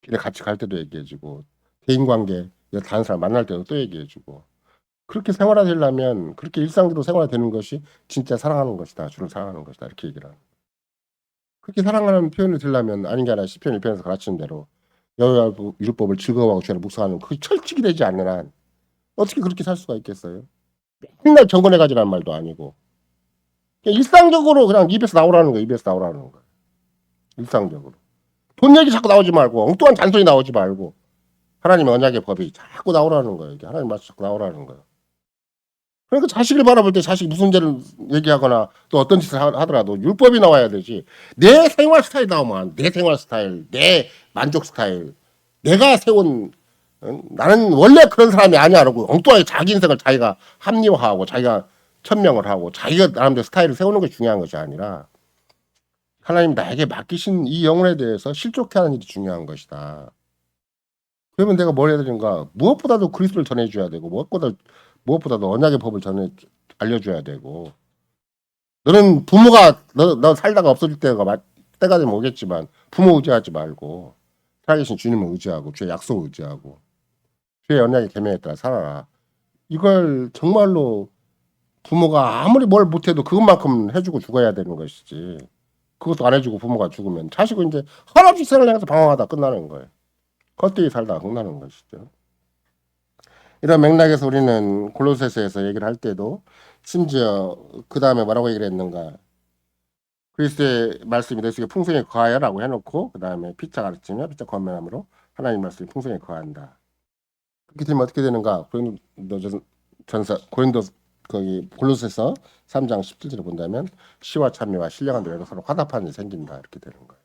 길에 같이 갈 때도 얘기해주고 대인관계 다른 사람 만날 때도 또 얘기해주고 그렇게 생활화되려면 그렇게 일상적으로 생활화되는 것이 진짜 사랑하는 것이다. 주를 사랑하는 것이다. 이렇게 얘기를 하는 그렇게 사랑하는 표현을 들려면 아닌 게 아니라 시편 1편에서 가르치는 대로 여호와 율법을 즐거워하고 죄를 묵상하는 그게 철칙이 되지 않는 한 어떻게 그렇게 살 수가 있겠어요? 맨날 정건해 가지라는 말도 아니고 그냥 일상적으로 그냥 입에서 나오라는 거예요. 입에서 나오라는 거예요. 일상적으로. 돈 얘기 자꾸 나오지 말고 엉뚱한 잔소리 나오지 말고 하나님의 언약의 법이 자꾸 나오라는 거예요. 이게 하나님 말씀 자꾸 나오라는 거예요. 그러니까 자식을 바라볼 때 자식이 무슨 죄를 얘기하거나 또 어떤 짓을 하더라도 율법이 나와야 되지. 내 생활 스타일 나오면 내 생활 스타일, 내 만족 스타일, 내가 세운 나는 원래 그런 사람이 아니야라고 엉뚱하게 자기 인생을 자기가 합리화하고 자기가 천명을 하고 자기가 나름대로 스타일을 세우는 게 중요한 것이 아니라 하나님 나에게 맡기신 이 영혼에 대해서 실족해 하는 일이 중요한 것이다. 그러면 내가 뭘 해야 되는가? 무엇보다도 그리스도를 전해줘야 되고 무엇보다도 언약의 법을 알려줘야 되고 너는 부모가 너 살다가 없어질 때가 되면 오겠지만 부모 의지하지 말고 살아계신 주님을 의지하고 주의 약속을 의지하고 주의 언약의 계명에 따라 살아라. 이걸 정말로 부모가 아무리 뭘 못해도 그것만큼 해주고 죽어야 되는 것이지. 그것도 안 해주고 부모가 죽으면 자식은 이제 한없이 생을 향해서 방황하다 끝나는 거예요. 헛되이 살다가 끝나는 것이죠. 이런 맥락에서 우리는 골로새서에서 얘기를 할 때도 심지어 그 다음에 뭐라고 얘기를 했는가? 그리스도의 말씀이 내 속에 풍성히 거하여라고 해놓고 그 다음에 피차 가르치며 피차 권면함으로 하나님 말씀이 풍성히 거한다. 그렇게 되면 어떻게 되는가? 고린도 거기 골로새서 3장 17절을 본다면 시와 찬미와 신령한 노래로 서로 화답하는 일이 생긴다 이렇게 되는 거예요.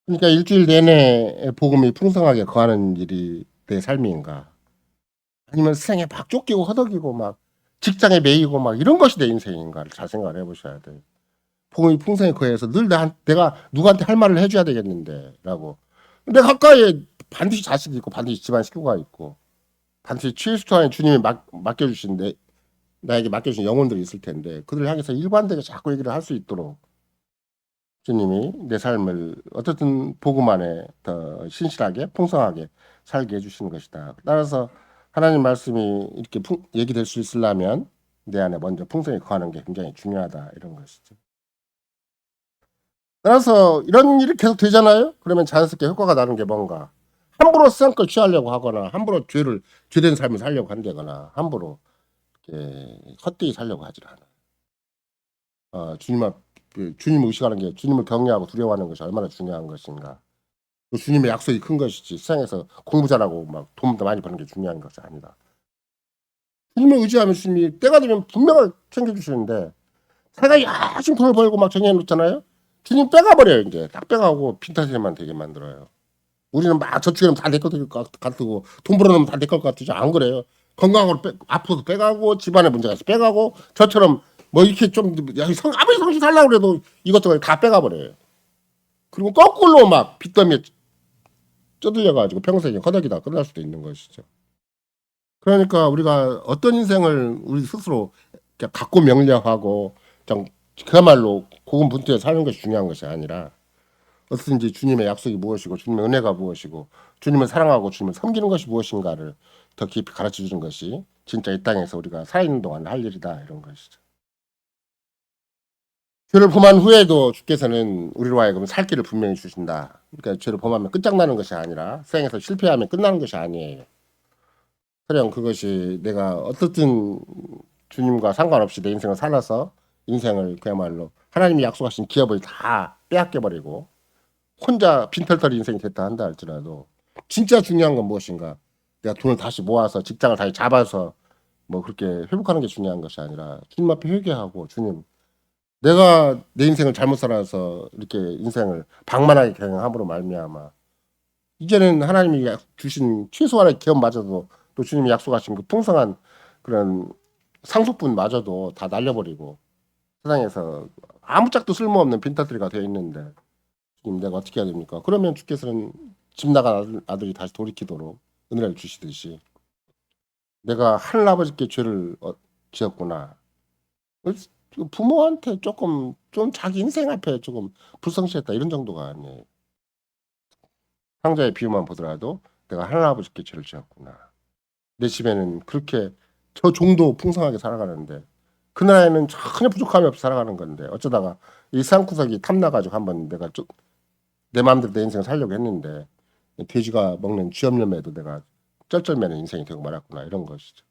그러니까 일주일 내내 복음이 풍성하게 거하는 일이 내 삶인가? 아니면 세상에 막 쫓기고 허덕이고 막 직장에 매이고 막 이런 것이 내 인생인가를 잘 생각을 해보셔야 돼요. 복음이 풍성히 거해서 늘 내가 누구한테 할 말을 해줘야 되겠는데 라고. 근데 가까이에 반드시 자식이 있고 반드시 집안 식구가 있고 반드시 치유수토 안에 주님이 맡겨주신 나에게 맡겨주신 영혼들이 있을 텐데 그들을 향해서 일관되게 자꾸 얘기를 할 수 있도록 주님이 내 삶을 어떻든 복음 안에 더 신실하게 풍성하게 살게 해주시는 것이다. 따라서 하나님 말씀이 이렇게 얘기될 수 있으려면 내 안에 먼저 풍성히 거하는 게 굉장히 중요하다 이런 것이죠. 따라서 이런 일이 계속 되잖아요. 그러면 자연스럽게 효과가 나는 게 뭔가 함부로 세상 걸 취하려고 하거나 함부로 죄된 삶을 살려고 한다거나 함부로 헛되이 살려고 하질 않아. 주님을 의식하는 게 주님을 경외하고 두려워하는 것이 얼마나 중요한 것인가. 또 주님의 약속이 큰 것이지 세상에서 공부 잘하고 막 돈도 많이 버는 게 중요한 것이 아니다. 주님을 의지하면 주님이 때가 되면 분명히 챙겨주시는데 자기가 열심히 돈을 벌고 막 정해놓잖아요. 주님 빼가버려요. 이제 딱 빼가고 빈타지만 되게 만들어요. 우리는 막 저축해놓으면 다 내 것 같고 돈 벌어놓으면 다 내 것 같으죠. 안 그래요. 건강으로 아파도 빼가고 집안에 문제가 있어 빼가고 저처럼 뭐 이렇게 좀 아무리 성실 살려고 그래도 이것저것 다 빼가버려요. 그리고 거꾸로 막 빚더미에 쪄들려가지고 평생에 허덕이다 끝날 수도 있는 것이죠. 그러니까 우리가 어떤 인생을 우리 스스로 갖고 명령하고 그야말로 고군분투해 사는 것이 중요한 것이 아니라 어떻든지 주님의 약속이 무엇이고 주님의 은혜가 무엇이고 주님을 사랑하고 주님을 섬기는 것이 무엇인가를 더 깊이 가르쳐 주는 것이 진짜 이 땅에서 우리가 살아있는 동안 할 일이다 이런 것이죠. 죄를 범한 후에도 주께서는 우리로 하여금 살 길을 분명히 주신다. 그러니까 죄를 범하면 끝장나는 것이 아니라 세상에서 실패하면 끝나는 것이 아니에요. 그냥 그것이 내가 어떻든 주님과 상관없이 내 인생을 살아서 인생을 그야말로 하나님이 약속하신 기업을 다 빼앗겨버리고 혼자 빈털터리 인생이 됐다 한다 할지라도 진짜 중요한 건 무엇인가? 내가 돈을 다시 모아서 직장을 다시 잡아서 뭐 그렇게 회복하는 게 중요한 것이 아니라 주님 앞에 회개하고 주님 내가 내 인생을 잘못 살아서 이렇게 인생을 방만하게 경영함으로 말미암아 이제는 하나님이 주신 최소한의 기업마저도 또 주님이 약속하신 그 풍성한 그런 상속분마저도 다 날려버리고 세상에서 아무짝도 쓸모없는 빈털터리가 되어 있는데 지금 내가 어떻게 해야 됩니까? 그러면 주께서는 집 나간 아들이 다시 돌이키도록 은혜를 주시듯이 내가 하늘아버지께 죄를 지었구나. 부모한테 조금 좀 자기 인생 앞에 조금 불성실했다 이런 정도가 아니에요. 상자의 비유만 보더라도 내가 하늘아버지께 죄를 지었구나. 내 집에는 그렇게 저 정도 풍성하게 살아가는데 그 나라에는 전혀 부족함이 없이 살아가는 건데 어쩌다가 이 쌍구석이 탐나가지고 한번 내가 내 마음대로 내 인생을 살려고 했는데 돼지가 먹는 쥐염염에도 내가 쩔쩔매는 인생이 되고 말았구나 이런 것이죠.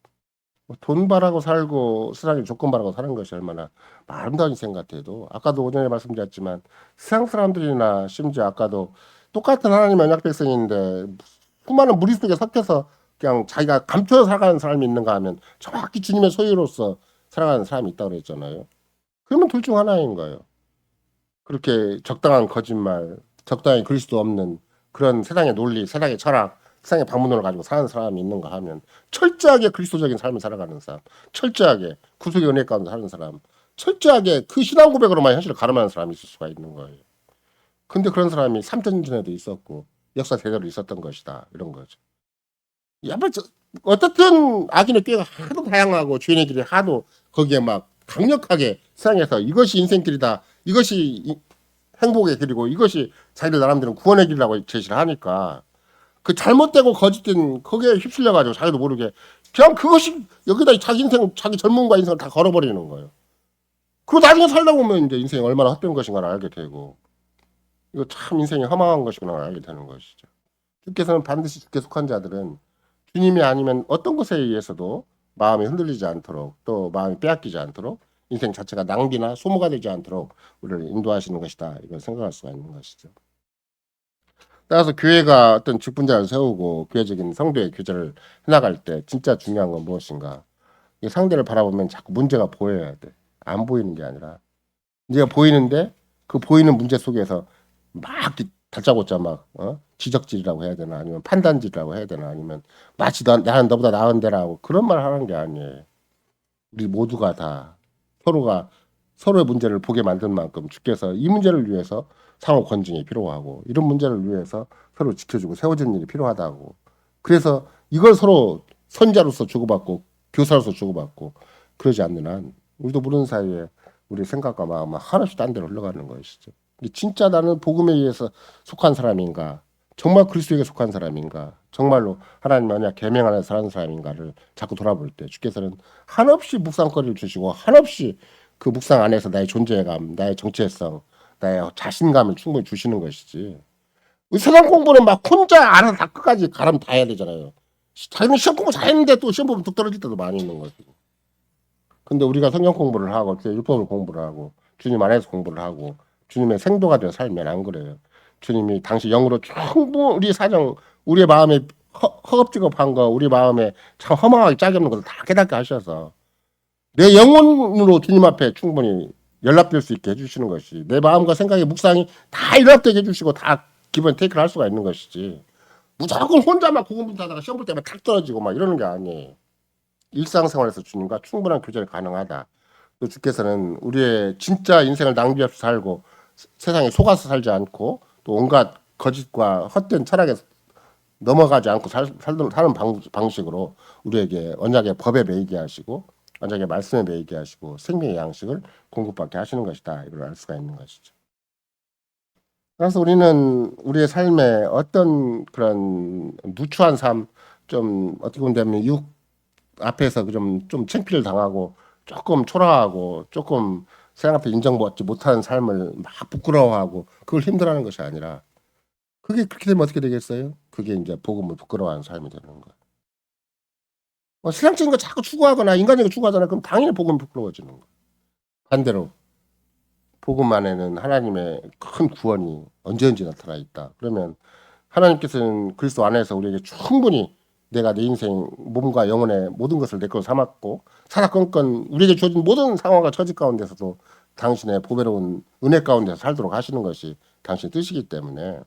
돈 바라고 살고 세상에 조건 바라고 사는 것이 얼마나 아름다운 인생 같아도 아까도 오전에 말씀드렸지만 세상 사람들이나 심지어 아까도 똑같은 하나님의 언약 백성인데 수많은 무리 속에 섞여서 그냥 자기가 감춰서 살아가는 사람이 있는가 하면 정확히 주님의 소유로서 살아가는 사람이 있다고 그랬잖아요. 그러면 둘 중 하나인 거예요. 그렇게 적당한 거짓말, 적당히 그리스도 없는 그런 세상의 논리, 세상의 철학, 세상의 방문론을 가지고 사는 사람이 있는가 하면 철저하게 그리스도적인 삶을 살아가는 사람, 철저하게 구속의 은혜 가운데 사는 사람, 철저하게 그 신앙 고백으로만 현실을 가름하는 사람이 있을 수가 있는 거예요. 근데 그런 사람이 3천 년 전에도 있었고 역사 대대로 있었던 것이다. 이런 거죠. 야말 어떻든 악인의 꾀가 하도 다양하고 주인의 길이 하도 거기에 막 강력하게 세상에서 이것이 인생길이다. 이것이 행복의 길이고 이것이 자기들 나름대로 구원의 길이라고 제시를 하니까 그 잘못되고 거짓된 거기에 휩쓸려 가지고 자기도 모르게 그냥 그것이 여기다 자기 인생 자기 젊음과 인생을 다 걸어버리는 거예요. 그거 나중에 살다 보면 이제 인생이 얼마나 헛된 것인가를 알게 되고 이거 참 인생이 허망한 것이구나 알게 되는 것이죠. 주께서는 반드시 주께 속한 자들은 주님이 아니면 어떤 것에 의해서도 마음이 흔들리지 않도록 또 마음이 빼앗기지 않도록 인생 자체가 낭비나 소모가 되지 않도록 우리를 인도하시는 것이다. 이걸 생각할 수가 있는 것이죠. 따라서 교회가 어떤 직분자를 세우고 교회적인 성도의 교제를 해나갈 때 진짜 중요한 건 무엇인가? 이 상대를 바라보면 자꾸 문제가 보여야 돼. 안 보이는 게 아니라 문제가 보이는데 그 보이는 문제 속에서 막 다짜고짜 막 지적질이라고 해야 되나 아니면 판단질이라고 해야 되나 아니면 마치 나는 너보다 나은데라고 그런 말 하는 게 아니에요. 우리 모두가 다 서로가 서로의 문제를 보게 만든 만큼 주께서 이 문제를 위해서 상호 건증이 필요하고 이런 문제를 위해서 서로 지켜주고 세워주는 일이 필요하다고. 그래서 이걸 서로 선자로서 주고받고 교사로서 주고받고 그러지 않는 한 우리도 모르는 사이에 우리 생각과 마음은 하나씩 딴 데로 흘러가는 것이죠. 진짜 나는 복음에 의해서 속한 사람인가? 정말 그리스도에게 속한 사람인가? 정말로 하나님 언약 계명 안에 사는 사람인가를 자꾸 돌아볼 때 주께서는 한없이 묵상거리를 주시고 한없이 그 묵상 안에서 나의 존재감, 나의 정체성, 나의 자신감을 충분히 주시는 것이지. 우리 세상 공부는 막 혼자 알아서 다 끝까지 가름 다 해야 되잖아요. 자기는 시험 공부 잘했는데 또 시험 보면 뚝 떨어질 때도 많이 있는 거지. 근데 우리가 성경 공부를 하고 율법을 공부를 하고 주님 안에서 공부를 하고 주님의 생도가 되어 살면 안 그래요. 주님이 당시 영으로 충분히 우리 사정, 우리의 마음에 허겁지겁한 거, 우리 마음에 참 허망하게 짝이 없는 것을 다 깨닫게 하셔서 내 영혼으로 주님 앞에 충분히 연락될 수 있게 해주시는 것이 내 마음과 생각의 묵상이 다 연락되게 해주시고 다 기본 테이크를 할 수가 있는 것이지 무조건 혼자만 고군분투하다가 시험 볼 때만 탁 떨어지고 막 이러는 게 아니에요. 일상생활에서 주님과 충분한 교제가 가능하다. 또 주께서는 우리의 진짜 인생을 낭비 없이 살고 세상에 속아서 살지 않고 또 온갖 거짓과 헛된 철학에 넘어가지 않고 사는 방식으로 우리에게 언약의 법에 매이게 하시고 언약의 말씀에 매이게 하시고 생명의 양식을 공급받게 하시는 것이다. 이걸 알 수가 있는 것이죠. 그래서 우리는 우리의 삶에 어떤 그런 누추한 삶, 좀 어떻게 보면 육 앞에서 좀 창피를 당하고 조금 초라하고 조금 세상 앞에 인정받지 못하는 삶을 막 부끄러워하고 그걸 힘들어하는 것이 아니라 그게 그렇게 되면 어떻게 되겠어요? 그게 이제 복음을 부끄러워하는 삶이 되는 거예요. 세상적인 거 자꾸 추구하거나 인간적인 거 추구하잖아. 그럼 당연히 복음이 부끄러워지는 거예요. 반대로 복음 안에는 하나님의 큰 구원이 언제든지 나타나 있다. 그러면 하나님께서는 그리스도 안에서 우리에게 충분히 내가 내 인생 몸과 영혼의 모든 것을 내 것으로 삼았고 사사건건 우리에게 주어진 모든 상황과 처지 가운데서도 당신의 보배로운 은혜 가운데서 살도록 하시는 것이 당신의 뜻이기 때문에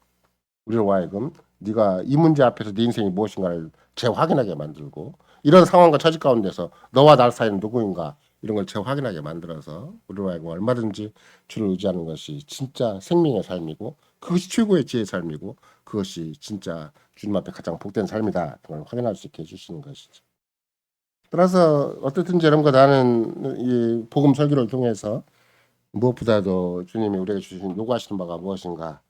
우리로 하여금 네가 이 문제 앞에서 네 인생이 무엇인가를 재확인하게 만들고 이런 상황과 처지 가운데서 너와 나 사이는 누구인가 이런 걸 재확인하게 만들어서 우리로 하여금 얼마든지 주를 의지하는 것이 진짜 생명의 삶이고 그것이 최고의 지혜의 삶이고 그것이 진짜 주님 앞에 가장 복된 삶이다. 그걸 확인할 수 있게 해주시는 것이죠. 따라서 어떻든지 이런 거 나는 이 복음 설교를 통해서 무엇보다도 주님이 우리에게 주신 요구하시는 바가 무엇인가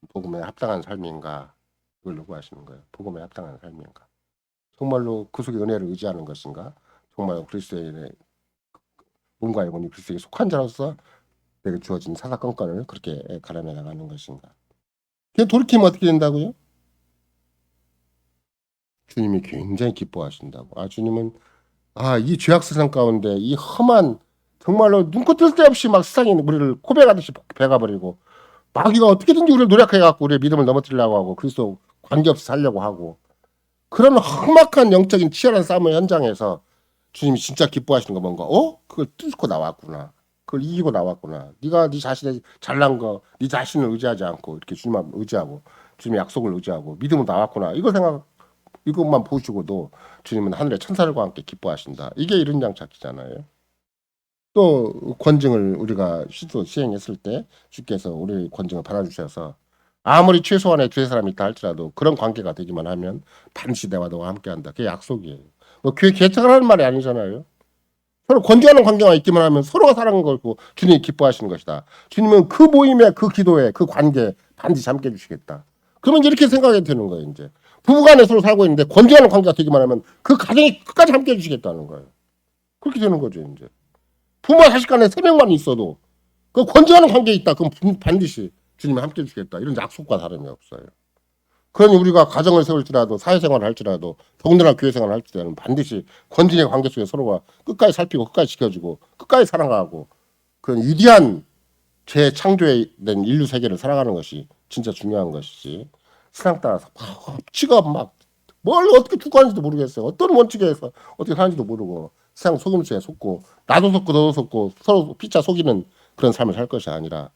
복음에 합당한 삶인가 이걸 요구하시는 거예요. 복음에 합당한 삶인가 정말로 구속의 은혜를 의지하는 것인가 정말 그리스도의 몸과 영혼이 그리스도에게 속한 자로서 내게 주어진 사사건건을 그렇게 가름해 나가는 것인가. 그냥 돌이키면 어떻게 된다고요? 주님이 굉장히 기뻐하신다고. 주님은 이 죄악 세상 가운데 이 험한 정말로 눈코 뜰 새 없이 막 세상이 우리를 코백하듯이 베가버리고 마귀가 어떻게든지 우리를 노력해갖고 우리의 믿음을 넘어뜨리려고 하고 그리스도 관계없이 살려고 하고 그런 험악한 영적인 치열한 싸움의 현장에서 주님이 진짜 기뻐하시는 거 뭔가 그걸 뚫고 나왔구나. 그걸 이기고 나왔구나. 네가 네 자신의 잘난 거, 네 자신을 의지하지 않고 이렇게 주님만 의지하고 주님의 약속을 의지하고 믿음으로 나왔구나. 이것만 보시고도 주님은 하늘의 천사들과 함께 기뻐하신다. 이게 이른 양착이잖아요. 또 권증을 우리가 시행했을 때 주께서 우리 권증을 받아주셔서 아무리 최소한의 두세 사람이 있다 할지라도 그런 관계가 되기만 하면 반드시 내와 너와 함께한다. 그게 약속이에요. 뭐 교회 개척을 하는 말이 아니잖아요. 서로 권유하는 관계가 있기만 하면 서로가 사랑하는 거고 주님이 기뻐하시는 것이다. 주님은 그 모임에 그 기도에 그 관계에 반드시 함께 해주시겠다. 그러면 이렇게 생각이 되는 거예요. 이제 부부간에 서로 살고 있는데 권유하는 관계가 되기만 하면 그 가정이 끝까지 함께 해주시겠다는 거예요. 그렇게 되는 거죠. 이제 부모와 자식 간에 세 명만 있어도 그 권유하는 관계에 있다. 그럼 반드시 주님이 함께 해주시겠다. 이런 약속과 다름이 없어요. 그러니 우리가 가정을 세울지라도 사회생활을 할지라도 더군다나 교회생활을 할 때는 반드시 권징의 관계 속에 서로가 끝까지 살피고 끝까지 지켜주고 끝까지 사랑하고 그런 위대한 재창조된 인류 세계를 살아가는 것이 진짜 중요한 것이지 세상 따라서 치가 막 뭘 어떻게 추구하는지도 모르겠어요. 어떤 원칙에서 어떻게 사는지도 모르고 세상 속임수에 속고 나도 속고 너도 속고 서로 피차 속이는 그런 삶을 살 것이 아니라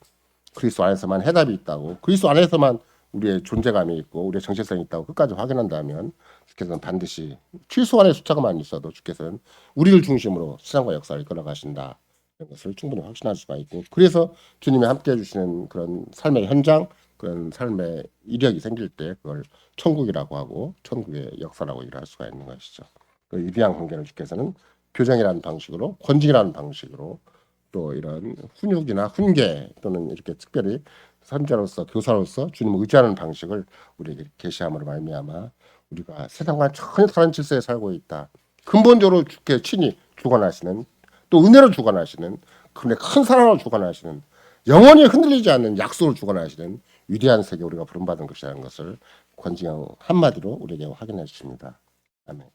그리스도 안에서만 해답이 있다고 그리스도 안에서만 우리의 존재감이 있고 우리의 정체성이 있다고 끝까지 확인한다면 주께서는 반드시 최소한의 숫자가만 있어도 주께서는 우리를 중심으로 세상과 역사를 이끌어가신다. 이런 것을 충분히 확신할 수가 있고 그래서 주님이 함께 해주시는 그런 삶의 현장 그런 삶의 이력이 생길 때 그걸 천국이라고 하고 천국의 역사라고 일할 수가 있는 것이죠. 그 위대한 관계를 주께서는 교정이라는 방식으로 권징이라는 방식으로 또 이런 훈육이나 훈계 또는 이렇게 특별히 선자로서 교사로서 주님을 의지하는 방식을 우리에게 계시함으로 말미암아 우리가 세상과 전혀 다른 질서에 살고 있다. 근본적으로 주께 친히 주관하시는 또 은혜로 주관하시는 근데 큰 사랑으로 주관하시는 영원히 흔들리지 않는 약속을 주관하시는 위대한 세계 우리가 부름받은 것이라는 것을 권징 한마디로 우리에게 확인해 주십니다. 아멘.